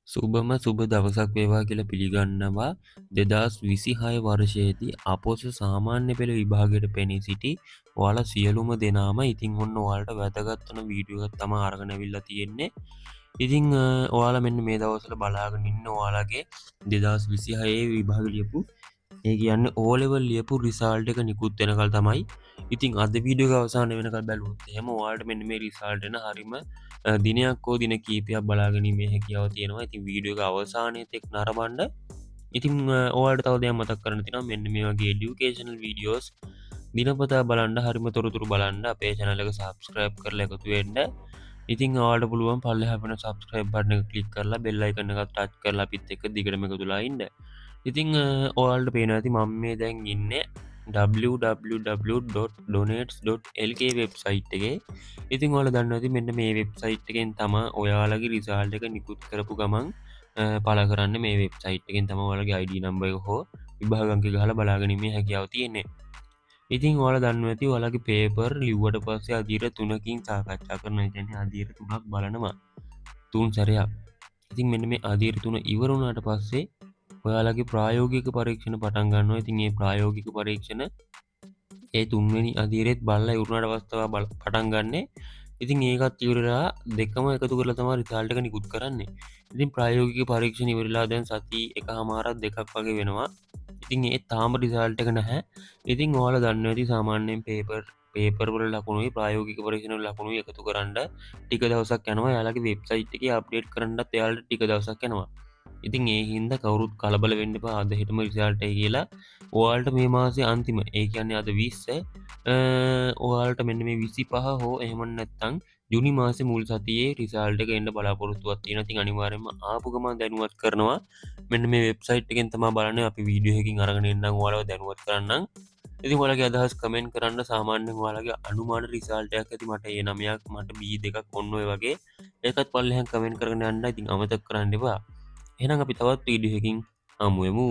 සුබම සුබ දවසක් වේවා කියලා පිළිගන්නවා 2026 වර්ෂයේදී අපොස සාමාන්‍ය පෙළ විභාගයට පෙනී සිටි ඔයාලා සියලුම දෙනාම ඉතින් ඔන්න ඔයාලට වැදගත් වෙන වීඩියෝ එකක් තමයි අරගෙන අවිල්ලා තියෙන්නේ. ඉතින් ඔයාලා මෙන්න මේ දවස්වල බලාගෙන ඉන්න ඔයාලගේ 2026 විභාග ලියපු ඒ කියන්නේ O level ලියපු රිසල්ට් එක නිකුත් වෙනකල් තමයි. ඉතින් අද වීඩියෝ එක අවසානය වෙනකල් බැලුවොත් එහෙම ඔයාලට මෙන්න මේ රිසල්ට් එන හරිම දිනයක් හෝ දින කීපයක් බලාගැනීමේ හැකියාව තියෙනවා. ඉතින් වීඩියෝ එක අවසානයේ තෙක් නරඹන්න. ඉතින් ඔයාලට තව දෙයක් මතක් කරන්න තියෙනවා. මෙන්න මේ වගේ এডুকেෂනල් වීඩියෝස් දිනපතා බලන්න හරිම තොරතුරු බලන්න අපේ channel එක subscribe කරලා එකතු වෙන්න. ඉතින් ඔයාලට පුළුවන් පල්ලෙහා වෙන subscribe button එක click කරලා bell icon එක touch කරලා අපිත් එක්ක දිගටම එකතුලා ඉන්න. ඉතින් ඔයාලට පේනවා ඇති මම මේ දැන් ඉන්නේ www.donates.lk වෙබ්සයිට් එකේ. ඉතින් ඔයාලා දන්නවා ඇති මෙන්න මේ වෙබ්සයිට් එකෙන් තමයි ඔයාලගේ රිසල්ට් එක නිකුත් කරපු ගමන් පළ කරන්න මේ වෙබ්සයිට් එකෙන් තමයි ඔයාලගේ ID නම්බර් එක හෝ විභාග අංක ගහලා බලාගැනීමේ හැකියාව තියෙන්නේ. ඉතින් ඔයාලා දන්නවා ඇති ඔයාලගේ පේපර් ලිව්වට පස්සේ අදියර 3කින් සාකච්ඡා කරනවා. ඒ කියන්නේ අදියර 3ක් බලනවා. 3 සැරයක්. ඉතින් මෙන්න මේ අදියර 3 ඉවර වුණාට පස්සේ ඔයාලගේ ප්‍රායෝගික පරීක්ෂණ පටන් ගන්නවා. ඉතින් මේ ප්‍රායෝගික පරීක්ෂණ ඒ 3 වෙනි අදියරෙත් බලලා ඉවරනාට පස්සේ තමයි පටන් ගන්නෙ. ඉතින් ඒකත් ඉවරලා දෙකම එකතු කරලා තමයි රිසල්ට් එක නිකුත් කරන්නේ. ඉතින් ප්‍රායෝගික පරීක්ෂණ ඉවරලා දැන් සති එකහමාරක් දෙකක් වගේ වෙනවා. ඉතින් ඒ තාම රිසල්ට් එක නැහැ. ඉතින් ඔයාලා දන්නවා ඇති සාමාන්‍යයෙන් පේපර් වල ලකුණුයි ප්‍රායෝගික පරීක්ෂණ වල ලකුණුයි එකතු කරන්න ටික දවසක් යනවා. එයාලගේ වෙබ්සයිට් එකේ අප්ඩේට් කරන්නත් එයාලට ටික දවසක් යනවා. ඉතින් ඒ හින්දා කවුරුත් කලබල වෙන්න එපා. අද හෙටම රිසල්ට් එක කියලා ඔයාලට මේ මාසේ අන්තිම ඒ කියන්නේ අද 20 ඔයාලට මෙන්න මේ 25 හෝ එහෙම නැත්නම් ජූනි මාසේ මුල් සතියේ රිසල්ට් එක එන්න බලාපොරොත්තුවක් තියෙනවා. ඉතින් අනිවාර්යයෙන්ම ආපු ගමන් දැනුවත් කරනවා. මෙන්න මේ වෙබ්සයිට් එකෙන් තමයි බලන්නේ. අපි වීඩියෝ එකකින් අරගෙන එන්නම් ඔයාලව දැනුවත් කරන්නම්. ඉතින් ඔයාලගේ අදහස් කමෙන්ට් කරන්න. සාමාන්‍යයෙන් ඔයාලගේ අනුමාන රිසල්ට් එකක් ඇති. මට A9ක් මට B2ක් ඔන්න ඔය වගේ. ඒකත් පල්ලෙහාන් කමෙන්ට් කරගෙන යන්න. ඉතින් අමතක කරන්න එපා. එහෙනම් අපි තවත් වීඩියෝ එකකින් හමු වෙමු.